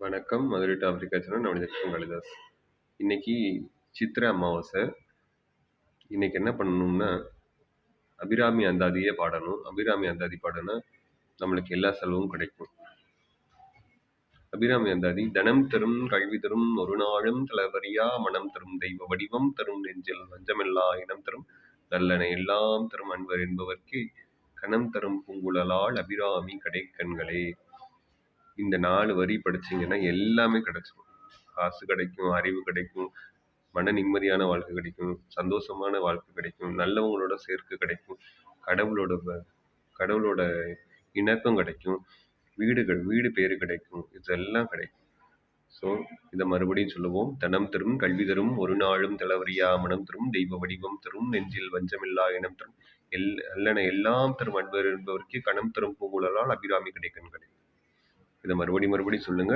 வணக்கம். Madurai to Africa channel நான் நினைக்கிறேன் காளிதாஸ். இன்னைக்கு சித்திரை அமாவாசை. இன்னைக்கு என்ன பண்ணணும்னா, அபிராமி அந்தாதியே பாடணும். அபிராமி அந்தாதி பாடுனா நம்மளுக்கு எல்லா செலவும் கிடைக்கும். அபிராமி அந்தாதி தனம் தரும் கல்வி தரும் ஒரு நாளும் தளவறியா மனம் தரும் தெய்வ வடிவம் தரும் நெஞ்சில் வஞ்சமில்லா இனம் தரும் நல்லன எல்லாம் தரும் அன்பர் என்பவர்க்கு கணம் தரும் பூங்குழலால் அபிராமி கடைக்கண்களே. இந்த 4 வரி படிச்சீங்கன்னா எல்லாமே கிடைச்சிரும். காசு கிடைக்கும், அறிவு கிடைக்கும், மன நிம்மதியான வாழ்க்கை கிடைக்கும், சந்தோஷமான வாழ்க்கை கிடைக்கும், நல்லவங்களோட சேர்க்கை கிடைக்கும், கடவுளோட கடவுளோட இணக்கம் கிடைக்கும், வீடு பேரு கிடைக்கும், இதெல்லாம் கிடைக்கும். ஸோ இதை மறுபடியும் சொல்லுவோம். தனம் தரும் கல்வி தரும் ஒரு நாளும் தளவறியா மனம் தரும் தெய்வ வடிவம் தரும் நெஞ்சில் வஞ்சமில்லா இனம் தரும் அல்லன எல்லாம் தரும் அன்பர் என்பவர்க்கு கணம் தரும் பூங்குழலால் அபிராமி கிடைக்கண்களே. இதை மறுபடியும் சொல்லுங்க.